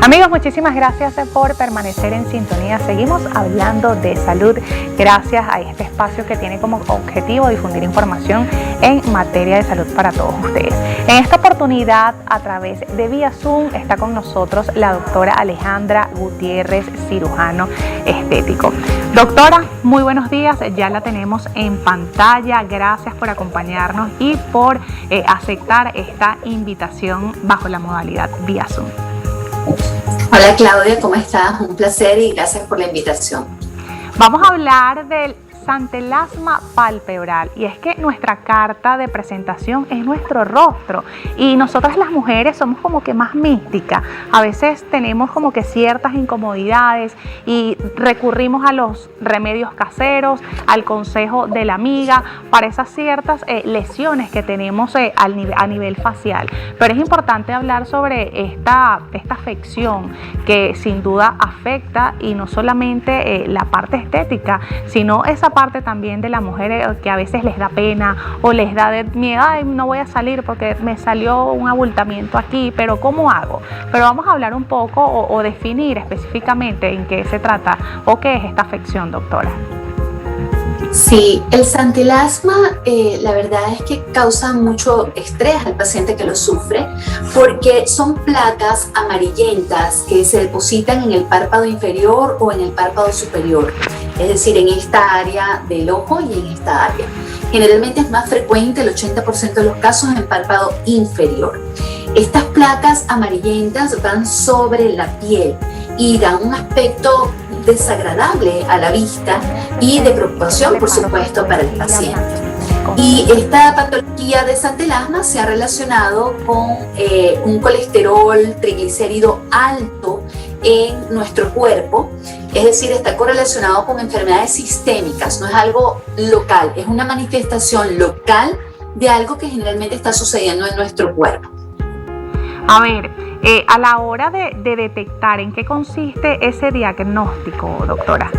Amigos, muchísimas gracias por permanecer en sintonía. Seguimos hablando de salud gracias a este espacio que tiene como objetivo difundir información en materia de salud para todos ustedes. En esta oportunidad, a través de vía Zoom, está con nosotros la doctora Alejandra Gutiérrez, cirujano estético. Doctora, muy buenos días. Ya la tenemos en pantalla. Gracias por acompañarnos y por aceptar esta invitación bajo la modalidad vía Zoom. Hola Claudia, ¿cómo estás? Un placer y gracias por la invitación. Vamos a hablar del santelasma palpebral, y es que nuestra carta de presentación es nuestro rostro, y nosotras las mujeres somos como que más místicas. A veces tenemos como que ciertas incomodidades y recurrimos a los remedios caseros, al consejo de la amiga para esas ciertas lesiones que tenemos a nivel facial. Pero es importante hablar sobre esta afección que sin duda afecta, y no solamente la parte estética, sino esa parte también de la mujer que a veces les da pena o les da miedo. Ay, no voy a salir porque me salió un abultamiento aquí, pero ¿cómo hago? Pero vamos a hablar un poco o definir específicamente en qué se trata o qué es esta afección, doctora. Sí, el santelasma la verdad es que causa mucho estrés al paciente que lo sufre, porque son placas amarillentas que se depositan en el párpado inferior o en el párpado superior, es decir, en esta área del ojo y en esta área. Generalmente es más frecuente, el 80% de los casos, en el párpado inferior. Estas placas amarillentas van sobre la piel y dan un aspecto desagradable a la vista y de preocupación, por supuesto, para el paciente. Y esta patología de santelasma se ha relacionado con un colesterol triglicérido alto en nuestro cuerpo, es decir, está correlacionado con enfermedades sistémicas, no es algo local, es una manifestación local de algo que generalmente está sucediendo en nuestro cuerpo. A ver, a la hora de detectar, ¿en qué consiste ese diagnóstico, doctora?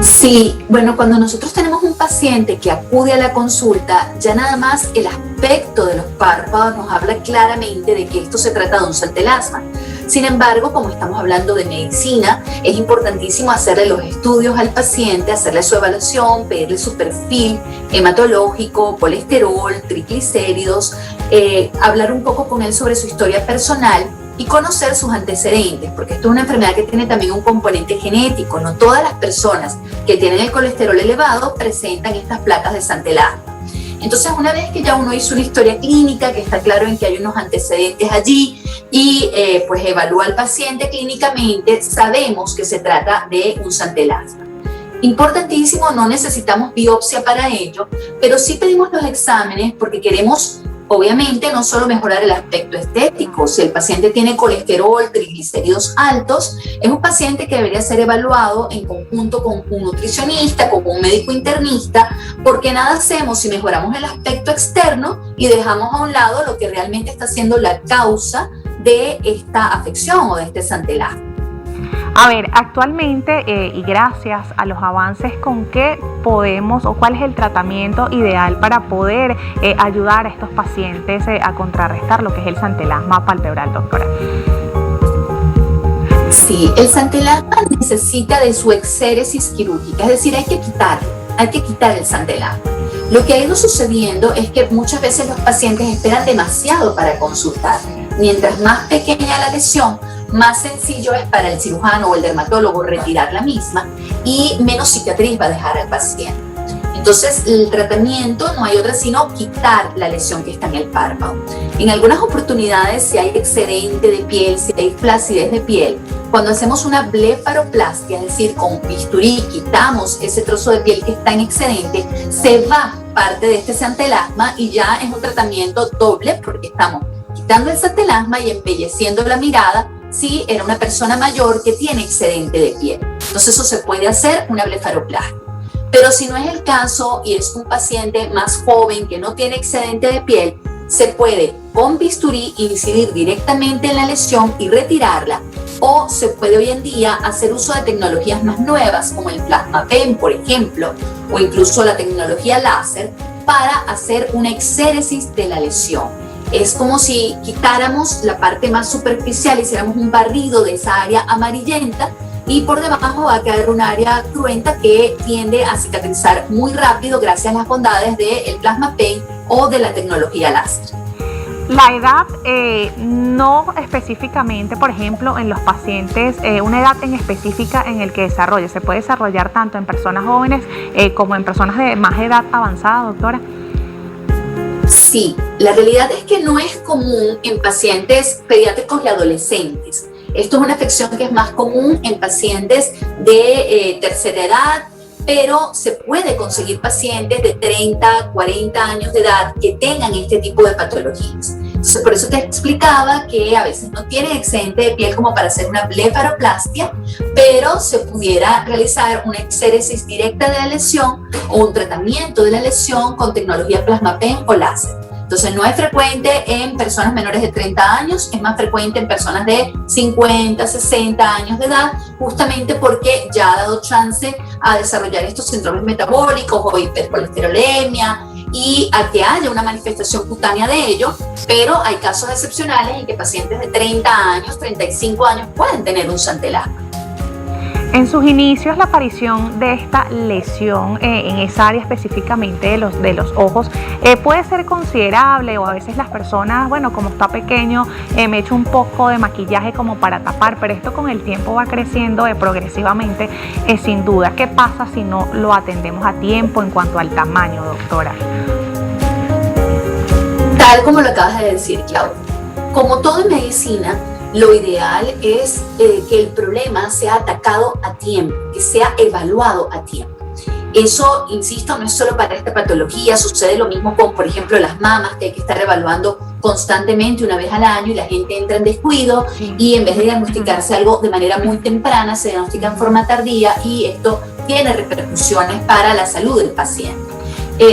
Sí, bueno, cuando nosotros tenemos un paciente que acude a la consulta, ya nada más el aspecto de los párpados nos habla claramente de que esto se trata de un santelasma. Sin embargo, como estamos hablando de medicina, es importantísimo hacerle los estudios al paciente, hacerle su evaluación, pedirle su perfil hematológico, colesterol, triglicéridos, hablar un poco con él sobre su historia personal y conocer sus antecedentes, porque esto es una enfermedad que tiene también un componente genético. No todas las personas que tienen el colesterol elevado presentan estas placas de santelasma. Entonces, una vez que ya uno hizo una historia clínica, que está claro en que hay unos antecedentes allí, y pues evalúa al paciente clínicamente, sabemos que se trata de un santelasma. Importantísimo, no necesitamos biopsia para ello, pero sí pedimos los exámenes porque queremos, obviamente, no solo mejorar el aspecto estético. Si el paciente tiene colesterol, triglicéridos altos, es un paciente que debería ser evaluado en conjunto con un nutricionista, con un médico internista, porque nada hacemos si mejoramos el aspecto externo y dejamos a un lado lo que realmente está siendo la causa de esta afección o de este santelasma. A ver, actualmente y gracias a los avances, ¿con qué podemos o cuál es el tratamiento ideal para poder ayudar a estos pacientes a contrarrestar lo que es el santelasma palpebral, doctora? Sí, el santelasma necesita de su exéresis quirúrgica, es decir, hay que quitar el santelasma. Lo que ha ido sucediendo es que muchas veces los pacientes esperan demasiado para consultar. Mientras más pequeña la lesión, más sencillo es para el cirujano o el dermatólogo retirar la misma y menos cicatriz va a dejar al paciente. Entonces, el tratamiento no hay otra sino quitar la lesión que está en el párpado. En algunas oportunidades, si hay excedente de piel, si hay flacidez de piel, cuando hacemos una blefaroplastia, es decir, con bisturí quitamos ese trozo de piel que está en excedente, se va parte de este santelasma y ya es un tratamiento doble, porque estamos quitando el santelasma y embelleciendo la mirada si era una persona mayor que tiene excedente de piel. Entonces eso se puede hacer, una blefaroplastia. Pero si no es el caso y es un paciente más joven que no tiene excedente de piel, se puede con bisturí incidir directamente en la lesión y retirarla, o se puede hoy en día hacer uso de tecnologías más nuevas como el plasma pen, por ejemplo, o incluso la tecnología láser para hacer una exéresis de la lesión. Es como si quitáramos la parte más superficial, hiciéramos un barrido de esa área amarillenta y por debajo va a quedar un área cruenta que tiende a cicatrizar muy rápido gracias a las bondades del Plasma Paint o de la tecnología láser. La edad, no específicamente, por ejemplo, en los pacientes, una edad en específica en el que desarrolla, se puede desarrollar tanto en personas jóvenes como en personas de más edad avanzada, doctora. Sí, la realidad es que no es común en pacientes pediátricos y adolescentes. Esto es una afección que es más común en pacientes de tercera edad, pero se puede conseguir pacientes de 30, 40 años de edad que tengan este tipo de patologías. Entonces, por eso te explicaba que a veces no tienen excedente de piel como para hacer una blefaroplastia, pero se pudiera realizar una exéresis directa de la lesión o un tratamiento de la lesión con tecnología Plasma Paint o láser. Entonces, no es frecuente en personas menores de 30 años, es más frecuente en personas de 50, 60 años de edad, justamente porque ya ha dado chance a desarrollar estos síndromes metabólicos o hipercolesterolemia y a que haya una manifestación cutánea de ello, pero hay casos excepcionales en que pacientes de 30 años, 35 años pueden tener un santelasma. En sus inicios, la aparición de esta lesión en esa área específicamente de los ojos puede ser considerable, o a veces las personas, bueno, como está pequeño, me echo un poco de maquillaje como para tapar, pero esto con el tiempo va creciendo progresivamente, sin duda. ¿Qué pasa si no lo atendemos a tiempo en cuanto al tamaño, doctora? Tal como lo acabas de decir, Claudia, como todo en medicina, lo ideal es que el problema sea atacado a tiempo, que sea evaluado a tiempo. Eso, insisto, no es solo para esta patología, sucede lo mismo con, por ejemplo, las mamas, que hay que estar evaluando constantemente una vez al año y la gente entra en descuido y en vez de diagnosticarse algo de manera muy temprana, se diagnostica en forma tardía y esto tiene repercusiones para la salud del paciente.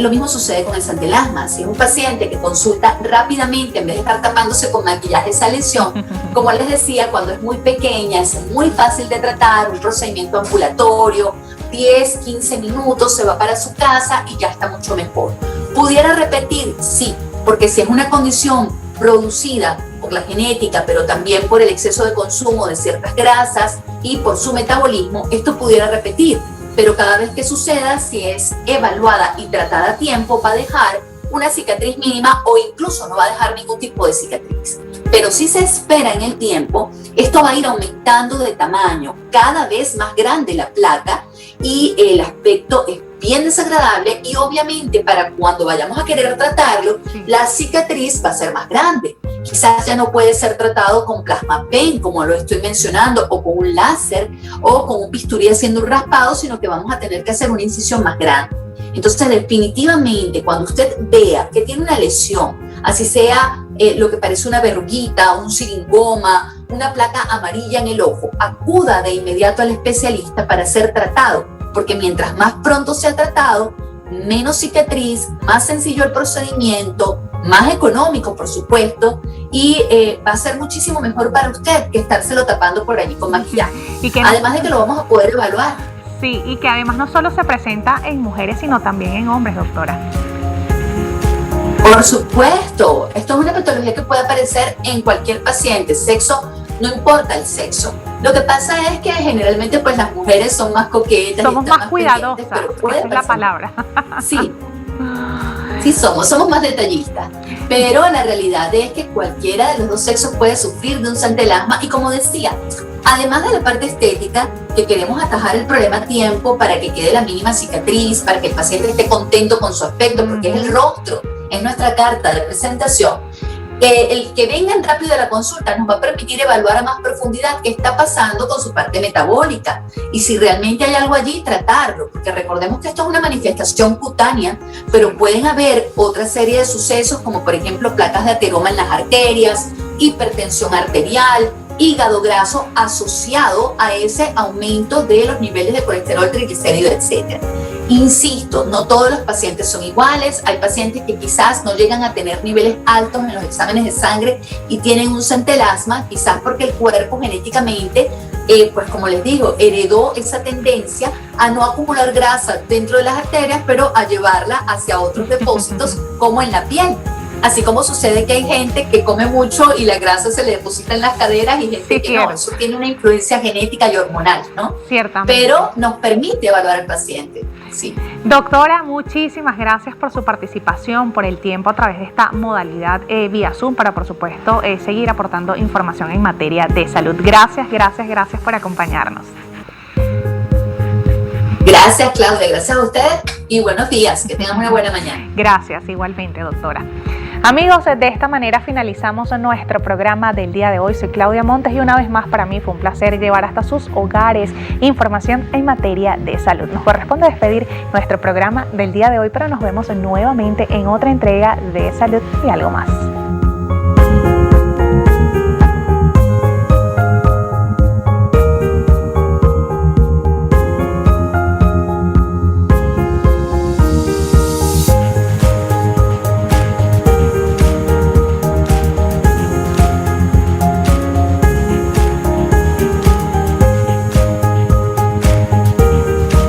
Lo mismo sucede con el santelasma. Si es un paciente que consulta rápidamente en vez de estar tapándose con maquillaje esa lesión, como les decía, cuando es muy pequeña, es muy fácil de tratar, un procedimiento ambulatorio, 10, 15 minutos, se va para su casa y ya está mucho mejor. ¿Pudiera repetir? Sí, porque si es una condición producida por la genética, pero también por el exceso de consumo de ciertas grasas y por su metabolismo, esto pudiera repetir. Pero cada vez que suceda, si es evaluada y tratada a tiempo, va a dejar una cicatriz mínima o incluso no va a dejar ningún tipo de cicatriz. Pero si se espera en el tiempo, esto va a ir aumentando de tamaño, cada vez más grande la placa y el aspecto es bien desagradable y obviamente para cuando vayamos a querer tratarlo, la cicatriz va a ser más grande. Quizás ya no puede ser tratado con Plasma Paint, como lo estoy mencionando, o con un láser, o con un bisturí haciendo un raspado, sino que vamos a tener que hacer una incisión más grande. Entonces, definitivamente, cuando usted vea que tiene una lesión, así sea lo que parece una verruguita, un siringoma, una placa amarilla en el ojo, acuda de inmediato al especialista para ser tratado, porque mientras más pronto sea tratado, menos cicatriz, más sencillo el procedimiento, más económico, por supuesto, y va a ser muchísimo mejor para usted que estárselo tapando por allí con maquillaje. Y que además de que lo vamos a poder evaluar. Sí, y que además no solo se presenta en mujeres, sino también en hombres, doctora. Por supuesto, esto es una patología que puede aparecer en cualquier paciente, sexo, no importa el sexo. Lo que pasa es que generalmente pues las mujeres son más coquetas. Somos más cuidadosas, esa es la palabra. Sí. Sí somos más detallistas, pero la realidad es que cualquiera de los dos sexos puede sufrir de un santelasma y como decía, además de la parte estética, que queremos atajar el problema a tiempo para que quede la mínima cicatriz, para que el paciente esté contento con su aspecto, porque es el rostro, es nuestra carta de presentación. El que vengan rápido a la consulta nos va a permitir evaluar a más profundidad qué está pasando con su parte metabólica y si realmente hay algo allí, tratarlo, porque recordemos que esto es una manifestación cutánea, pero pueden haber otra serie de sucesos como por ejemplo placas de ateroma en las arterias, hipertensión arterial, hígado graso asociado a ese aumento de los niveles de colesterol, triglicéridos, etc. Insisto, no todos los pacientes son iguales, hay pacientes que quizás no llegan a tener niveles altos en los exámenes de sangre y tienen un santelasma, quizás porque el cuerpo genéticamente, pues como les digo, heredó esa tendencia a no acumular grasa dentro de las arterias, pero a llevarla hacia otros depósitos como en la piel. Así como sucede que hay gente que come mucho y la grasa se le deposita en las caderas y gente que no, eso tiene una influencia genética y hormonal, ¿no? Ciertamente. Pero nos permite evaluar al paciente, sí. Doctora, muchísimas gracias por su participación, por el tiempo a través de esta modalidad vía Zoom para, por supuesto, seguir aportando información en materia de salud. Gracias por acompañarnos. Gracias, Claudia, gracias a ustedes y buenos días, que tengan una buena mañana. Gracias, igualmente, doctora. Amigos, de esta manera finalizamos nuestro programa del día de hoy. Soy Claudia Montes y una vez más para mí fue un placer llevar hasta sus hogares información en materia de salud. Nos corresponde despedir nuestro programa del día de hoy, pero nos vemos nuevamente en otra entrega de Salud y algo más.